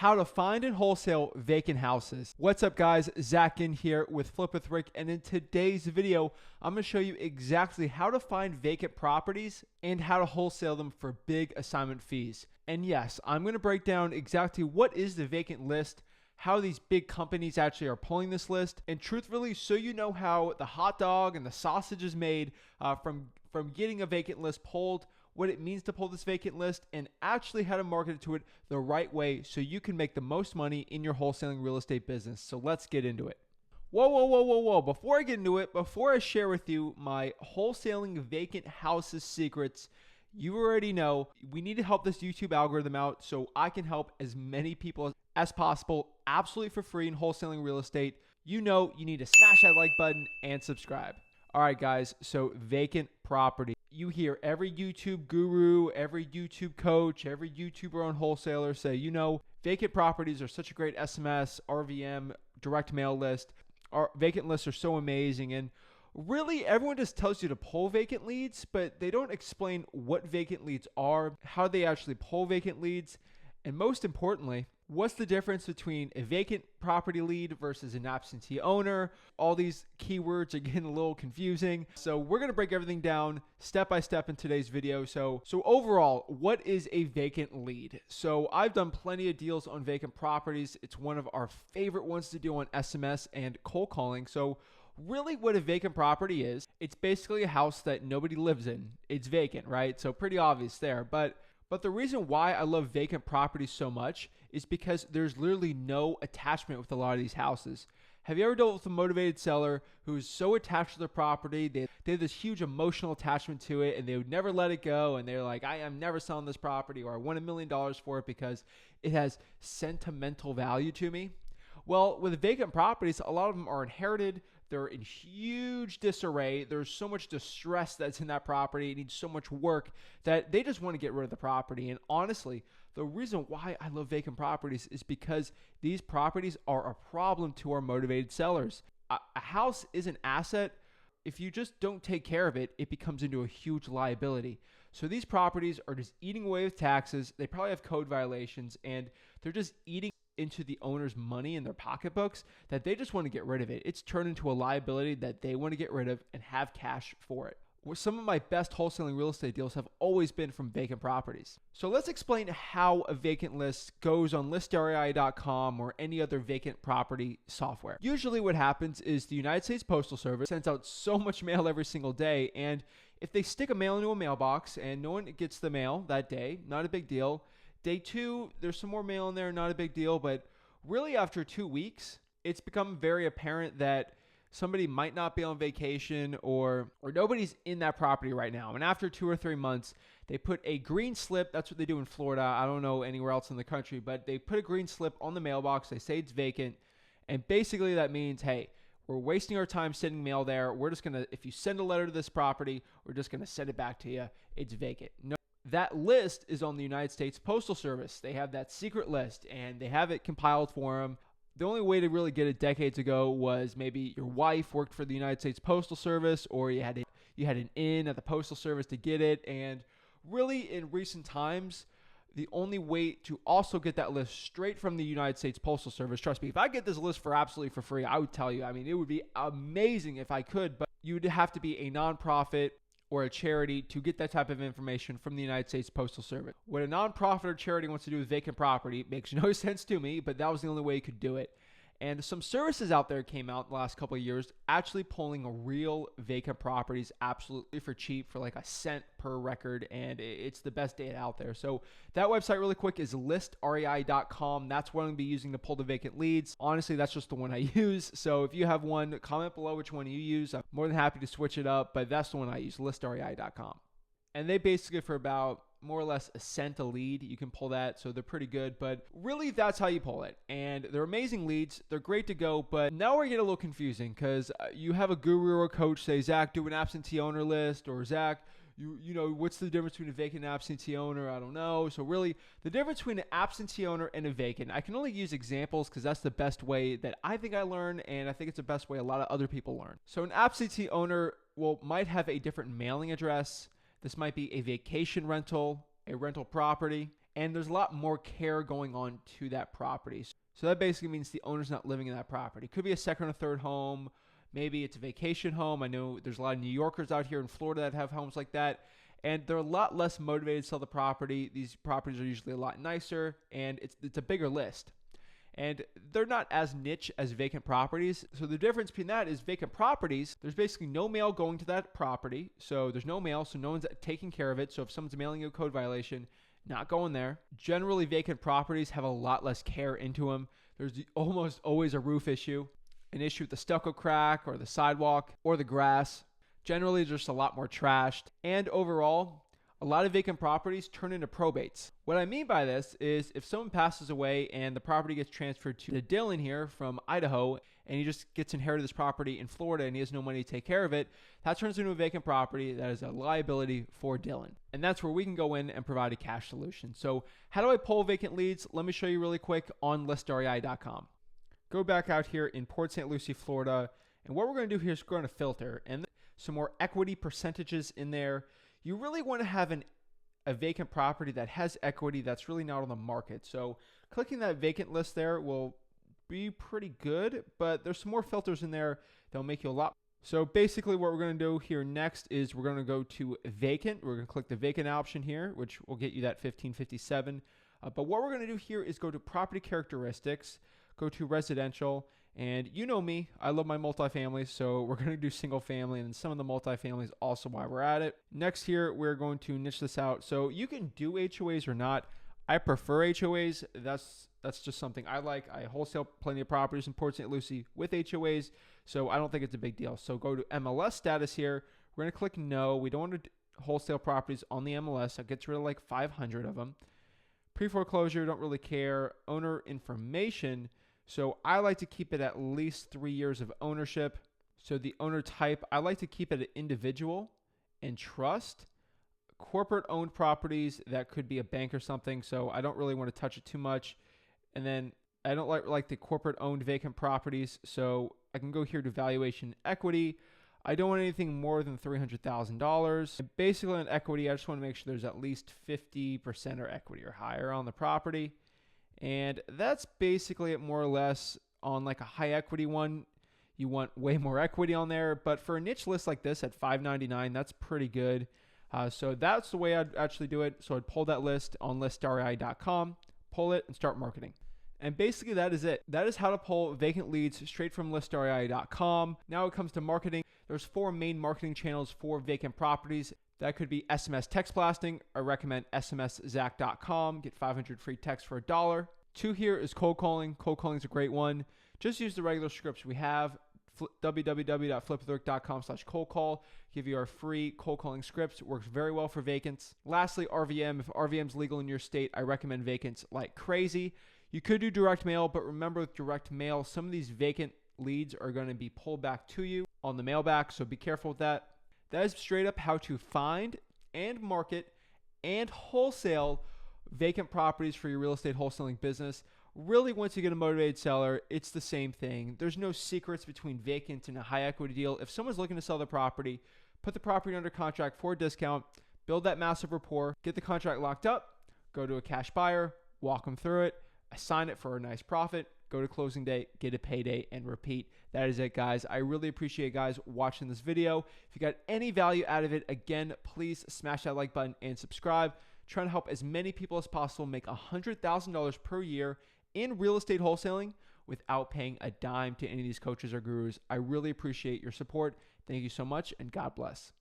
How to find and wholesale vacant houses. What's up, guys? Zach Ginn here with Flip with Rick, and in today's video, I'm going to show you exactly how to find vacant properties and how to wholesale them for big assignment fees. And yes, I'm going to break down exactly what is the vacant list, how these big companies actually are pulling this list, and truthfully, so you know how the hot dog and the sausage is made from getting a vacant list pulled, what it means to pull this vacant list, and actually how to market to it the right way so you can make the most money in your wholesaling real estate business. So let's get into it. Whoa. Before I get into it, before I share with you my wholesaling vacant houses secrets, you already know we need to help this YouTube algorithm out so I can help as many people as possible absolutely for free in wholesaling real estate. You know you need to smash that like button and subscribe. All right, guys, so vacant property. You hear every YouTube guru, every YouTube coach, every YouTuber on wholesaler say, you know, vacant properties are such a great SMS, RVM, direct mail list. Our vacant lists are so amazing. And really, everyone just tells you to pull vacant leads, but they don't explain what vacant leads are, how they actually pull vacant leads, and most importantly, what's the difference between a vacant property lead versus an absentee owner? All these keywords are getting a little confusing. So we're going to break everything down step by step in today's video. So overall, what is a vacant lead? So I've done plenty of deals on vacant properties. It's one of our favorite ones to do on SMS and cold calling. So really what a vacant property is, it's basically a house that nobody lives in. It's vacant, right? So pretty obvious there. But the reason why I love vacant properties so much is because there's literally no attachment with a lot of these houses. Have you ever dealt with a motivated seller who's so attached to their property, they have this huge emotional attachment to it and they would never let it go, and they're like, I am never selling this property, or I want $1 million for it because it has sentimental value to me? Well, with vacant properties, a lot of them are inherited. They're in huge disarray. There's so much distress that's in that property. It needs so much work that they just want to get rid of the property. And honestly, the reason why I love vacant properties is because these properties are a problem to our motivated sellers. A house is an asset. If you just don't take care of it, it becomes into a huge liability. So these properties are just eating away with taxes. They probably have code violations, and they're just eating into the owner's money in their pocketbooks that they just want to get rid of it. It's turned into a liability that they want to get rid of and have cash for it. Some of my best wholesaling real estate deals have always been from vacant properties. So let's explain how a vacant list goes on listrei.com or any other vacant property software. Usually what happens is the United States Postal Service sends out so much mail every single day, and if they stick a mail into a mailbox and no one gets the mail that day, not a big deal. Day two, there's some more mail in there, not a big deal, but really after 2 weeks, it's become very apparent that somebody might not be on vacation or nobody's in that property right now. And after 2 or 3 months, they put a green slip. That's what they do in Florida. I don't know anywhere else in the country, but they put a green slip on the mailbox. They say it's vacant. And basically that means, hey, we're wasting our time sending mail there. We're just going to, if you send a letter to this property, we're just going to send it back to you. It's vacant. No. That list is on the United States Postal Service. They have that secret list, and they have it compiled for them. The only way to really get it decades ago was maybe your wife worked for the United States Postal Service, or you had an in at the Postal Service to get it. And really, in recent times, the only way to also get that list straight from the United States Postal Service, trust me, if I get this list for absolutely for free, I would tell you. I mean, it would be amazing if I could, but you'd have to be a nonprofit or a charity to get that type of information from the United States Postal Service. What a nonprofit or charity wants to do with vacant property makes no sense to me, but that was the only way you could do it. And some services out there came out in the last couple of years actually pulling real vacant properties absolutely for cheap, for like a cent per record, and it's the best data out there. So that website really quick is listrei.com. That's what I'm going to be using to pull the vacant leads. Honestly, that's just the one I use. So if you have one, comment below which one you use. I'm more than happy to switch it up, but that's the one I use, listrei.com. And they basically, for about more or less a cent a lead, you can pull that, so they're pretty good, but really that's how you pull it. And they're amazing leads, they're great to go, but now we're getting a little confusing because you have a guru or a coach say, Zach, do an absentee owner list, or Zach, you know, what's the difference between a vacant and absentee owner? I don't know. So really, the difference between an absentee owner and a vacant, I can only use examples because that's the best way that I think I learn, and I think it's the best way a lot of other people learn. So an absentee owner might have a different mailing address. This might be a vacation rental, a rental property, and there's a lot more care going on to that property. So that basically means the owner's not living in that property. It could be a second or third home. Maybe it's a vacation home. I know there's a lot of New Yorkers out here in Florida that have homes like that, and they're a lot less motivated to sell the property. These properties are usually a lot nicer, and it's a bigger list. And they're not as niche as vacant properties. So the difference between that is vacant properties, there's basically no mail going to that property. So there's no mail, so no one's taking care of it. So if someone's mailing you a code violation, not going there. Generally, vacant properties have a lot less care into them. There's almost always a roof issue, an issue with the stucco crack or the sidewalk or the grass. Generally, just a lot more trashed. And overall, a lot of vacant properties turn into probates. What I mean by this is if someone passes away and the property gets transferred to Dylan here from Idaho, and he just gets inherited this property in Florida and he has no money to take care of it, that turns into a vacant property that is a liability for Dylan. And that's where we can go in and provide a cash solution. So how do I pull vacant leads? Let me show you really quick on listREI.com. Go back out here in Port St. Lucie, Florida. And what we're going to do here is we're going to filter and some more equity percentages in there. You really want to have a vacant property that has equity that's really not on the market. So clicking that vacant list there will be pretty good, but there's some more filters in there that'll make you a lot. So basically what we're going to do here next is we're going to go to vacant. We're going to click the vacant option here, which will get you that 1557. But what we're going to do here is go to property characteristics, go to residential, and you know me, I love my multifamilies, so we're going to do single family, and some of the multifamilies also while we're at it. Next here, we're going to niche this out. So you can do HOAs or not. I prefer HOAs. That's just something I like. I wholesale plenty of properties in Port St. Lucie with HOAs, so I don't think it's a big deal. So go to MLS status here. We're going to click no. We don't want to wholesale properties on the MLS. That gets rid of like 500 of them. Pre-foreclosure, don't really care. Owner information. So I like to keep it at least 3 years of ownership. So the owner type, I like to keep it an individual and trust. Corporate owned properties, that could be a bank or something. So I don't really want to touch it too much. And then I don't like the corporate owned vacant properties. So I can go here to valuation equity. I don't want anything more than $300,000. Basically on equity, I just want to make sure there's at least 50% or equity or higher on the property. And that's basically it more or less. On like a high equity one, you want way more equity on there. But for a niche list like this at $599, that's pretty good. So that's the way I'd actually do it. So I'd pull that list on listREI.com, pull it, and start marketing. And basically that is it. That is how to pull vacant leads straight from listREI.com. Now it comes to marketing. There's 4 main marketing channels for vacant properties. That could be SMS text blasting. I recommend smszach.com. Get 500 free texts for $1. 2 here is cold calling. Cold calling is a great one. Just use the regular scripts we have. www.flipwithrick.com/cold call. Give you our free cold calling scripts. It works very well for vacants. Lastly, RVM. If RVM is legal in your state, I recommend vacants like crazy. You could do direct mail, but remember with direct mail, some of these vacant leads are going to be pulled back to you on the mailback, so be careful with that. That is straight up how to find and market and wholesale vacant properties for your real estate wholesaling business. Really, once you get a motivated seller, it's the same thing. There's no secrets between vacant and a high equity deal. If someone's looking to sell the property, put the property under contract for a discount, build that massive rapport, get the contract locked up, go to a cash buyer, walk them through it, assign it for a nice profit, go to closing day, get a payday, and repeat. That is it, guys. I really appreciate guys watching this video. If you got any value out of it, again, please smash that like button and subscribe. Trying to help as many people as possible make $100,000 per year in real estate wholesaling without paying a dime to any of these coaches or gurus. I really appreciate your support. Thank you so much, and God bless.